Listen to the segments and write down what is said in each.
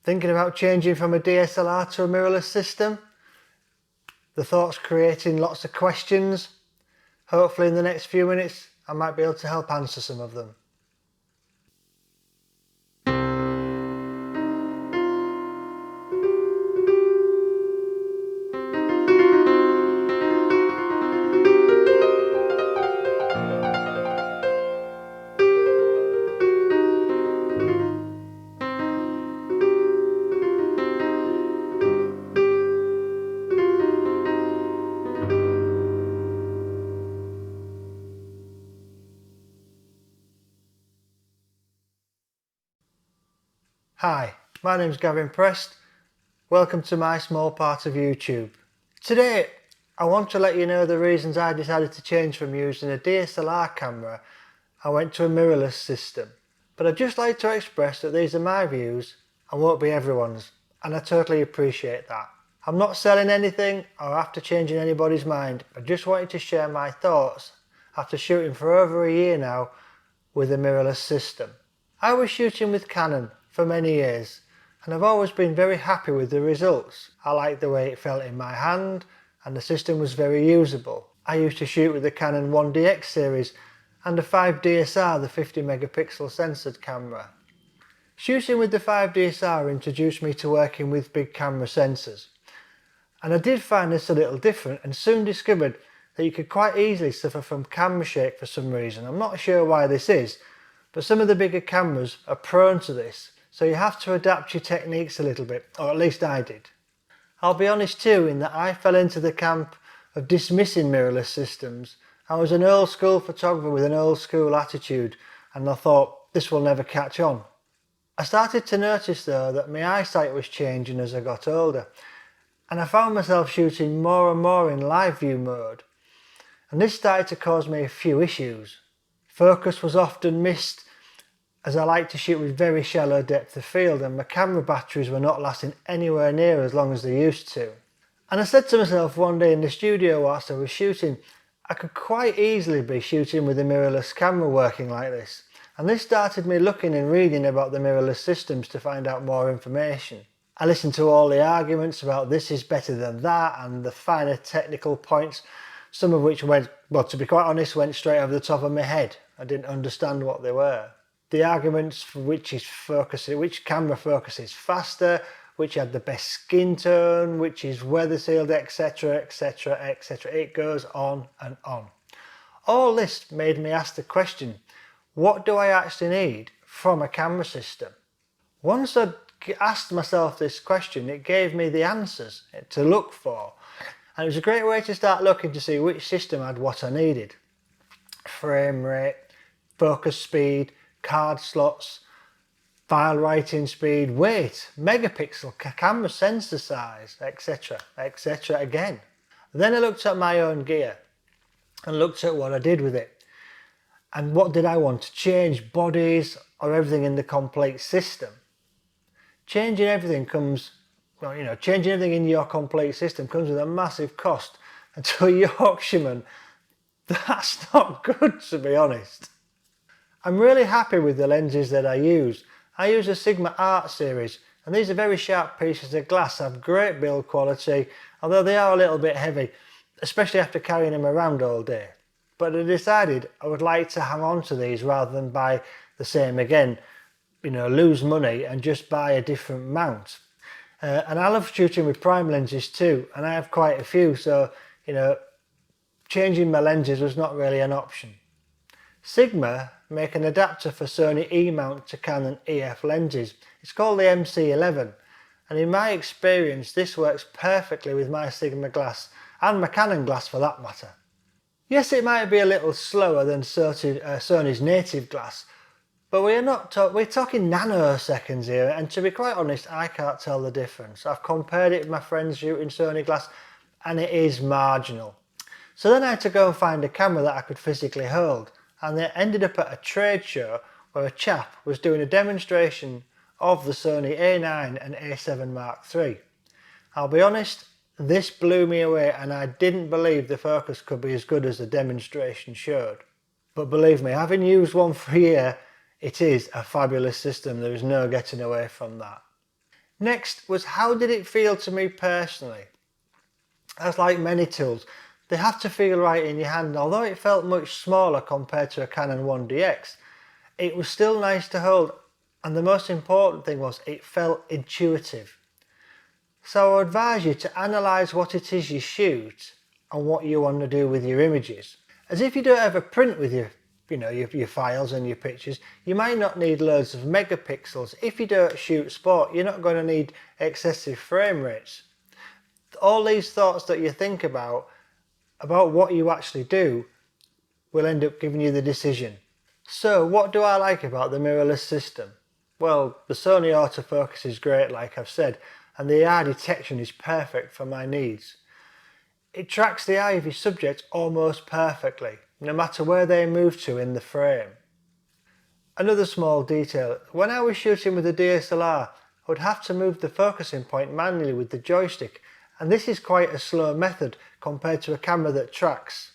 Thinking about changing from a DSLR to a mirrorless system? The thought's creating lots of questions. Hopefully in the next few minutes I might be able to help answer some of them. Hi, my name's Gavin. Welcome to my small part of YouTube. Today I want to let you know the reasons I decided to change from using a DSLR camera. I went to a mirrorless system. But I'd just like to express that these are my views and won't be everyone's, and I totally appreciate that. I'm not selling anything or after changing anybody's mind. I just wanted to share my thoughts after shooting for over a year now with a mirrorless system. I was shooting with Canon for many years and I've always been very happy with the results. I liked the way it felt in my hand and the system was very usable. I used to shoot with the Canon 1DX series and the 5DSR, the 50 megapixel censored camera. Shooting with the 5DSR introduced me to working with big camera sensors, and I did find this a little different and soon discovered that you could quite easily suffer from camera shake for some reason. I'm not sure why this is, but some of the bigger cameras are prone to this, so you have to adapt your techniques a little bit, or at least I did. I'll be honest too in that I fell into the camp of dismissing mirrorless systems. I was an old school photographer with an old school attitude and I thought this will never catch on. I started to notice though that my eyesight was changing as I got older, and I found myself shooting more and more in live view mode, and this started to cause me a few issues. Focus was often missed as I like to shoot with very shallow depth of field and my camera batteries were not lasting anywhere near as long as they used to. And I said to myself one day in the studio whilst I was shooting, I could quite easily be shooting with a mirrorless camera working like this. And this started me looking and reading about the mirrorless systems to find out more information. I listened to all the arguments about this is better than that and the finer technical points, some of which went, well, to be quite honest, went straight over the top of my head. I didn't understand what they were. The arguments for which camera focuses faster, which had the best skin tone, which is weather sealed, etc, etc, etc. It goes on and on. All this made me ask the question, what do I actually need from a camera system? Once I'd asked myself this question, it gave me the answers to look for. And it was a great way to start looking to see which system had what I needed. Frame rate, focus speed, card slots, file writing speed, weight, megapixel, camera sensor size, etc, etc again. Then I looked at my own gear and looked at what I did with it. And what did I want to change, bodies or everything in the complete system? Changing everything in your complete system comes with a massive cost. And to a Yorkshireman, that's not good, to be honest. I'm really happy with the lenses that I use. I use a Sigma Art series and these are very sharp pieces of glass, have great build quality, although they are a little bit heavy, especially after carrying them around all day. But I decided I would like to hang on to these rather than buy the same again, lose money and just buy a different mount. And I love shooting with prime lenses too, and I have quite a few, so changing my lenses was not really an option. Sigma make an adapter for Sony E-mount to Canon EF lenses. It's called the MC11, and in my experience this works perfectly with my Sigma glass and my Canon glass for that matter. Yes, it might be a little slower than Sony's native glass, but we're talking nanoseconds here, and to be quite honest I can't tell the difference. I've compared it with my friends shooting Sony glass and it is marginal. So then I had to go and find a camera that I could physically hold, and they ended up at a trade show where a chap was doing a demonstration of the Sony A9 and A7 Mark III. I'll be honest, this blew me away and I didn't believe the focus could be as good as the demonstration showed. But believe me, having used one for a year, it is a fabulous system. There is no getting away from that. Next was, how did it feel to me personally? As like many tools, they have to feel right in your hand. Although it felt much smaller compared to a Canon 1DX, it was still nice to hold, and the most important thing was it felt intuitive. So I advise you to analyse what it is you shoot and what you want to do with your images. As if you don't ever print with your files and your pictures, you might not need loads of megapixels. If you don't shoot sport, you're not going to need excessive frame rates. All these thoughts that you think about what you actually do will end up giving you the decision. So what do I like about the mirrorless system? Well, the Sony autofocus is great, like I've said, and the eye detection is perfect for my needs. It tracks the eye of your subject almost perfectly, no matter where they move to in the frame. Another small detail, when I was shooting with the DSLR, I would have to move the focusing point manually with the joystick, and this is quite a slow method compared to a camera that tracks.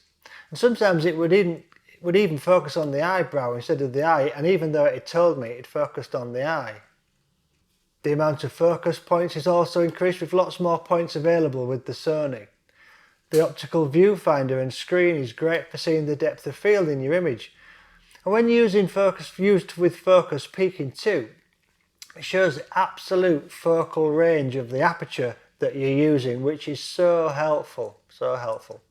And sometimes it would even focus on the eyebrow instead of the eye, and even though it told me it focused on the eye. The amount of focus points is also increased with lots more points available with the Sony. The Optical Viewfinder and screen is great for seeing the depth of field in your image. And when used with focus peaking too, it shows the absolute focal range of the aperture that you're using, which is so helpful, so helpful.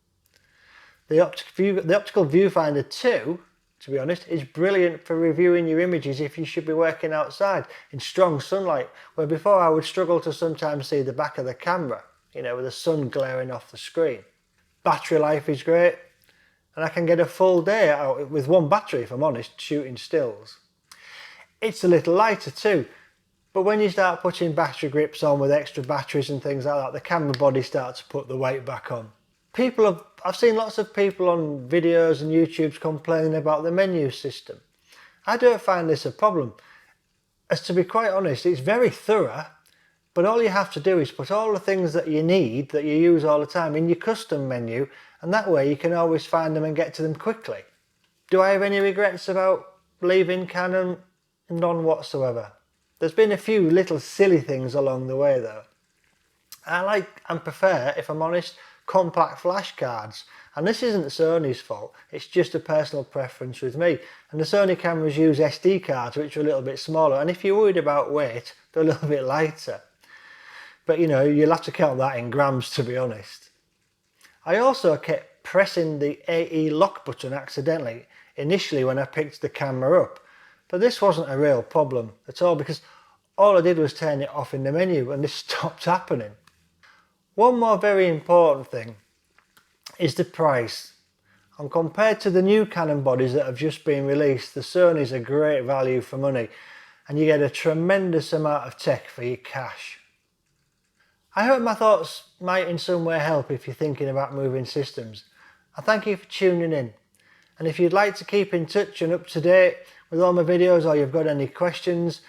The Optical Viewfinder 2, to be honest, is brilliant for reviewing your images if you should be working outside in strong sunlight, where before I would struggle to sometimes see the back of the camera, with the sun glaring off the screen. Battery life is great, and I can get a full day out with one battery, if I'm honest, shooting stills. It's a little lighter too, but when you start putting battery grips on with extra batteries and things like that, the camera body starts to put the weight back on. I've seen lots of people on videos and YouTubes complaining about the menu system. I don't find this a problem, as to be quite honest, it's very thorough, but all you have to do is put all the things that you need, that you use all the time, in your custom menu, and that way you can always find them and get to them quickly. Do I have any regrets about leaving Canon? None whatsoever. There's been a few little silly things along the way though. I like and prefer, if I'm honest, compact flash cards, and this isn't Sony's fault, it's just a personal preference with me, and the Sony cameras use SD cards which are a little bit smaller, and if you're worried about weight, they're a little bit lighter, but you'll have to count that in grams, to be honest. I also kept pressing the AE lock button accidentally initially when I picked the camera up, but this wasn't a real problem at all because all I did was turn it off in the menu and this stopped happening. One more very important thing is the price. And compared to the new Canon bodies that have just been released, the Sony's a great value for money and you get a tremendous amount of tech for your cash. I hope my thoughts might in some way help if you're thinking about moving systems. I thank you for tuning in, and if you'd like to keep in touch and up to date with all my videos, or you've got any questions,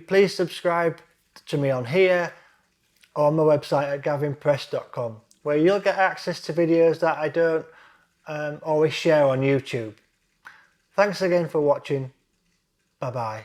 please subscribe to me on here or on my website at gavinpress.com, where you'll get access to videos that I don't always share on YouTube. Thanks again for watching. Bye bye.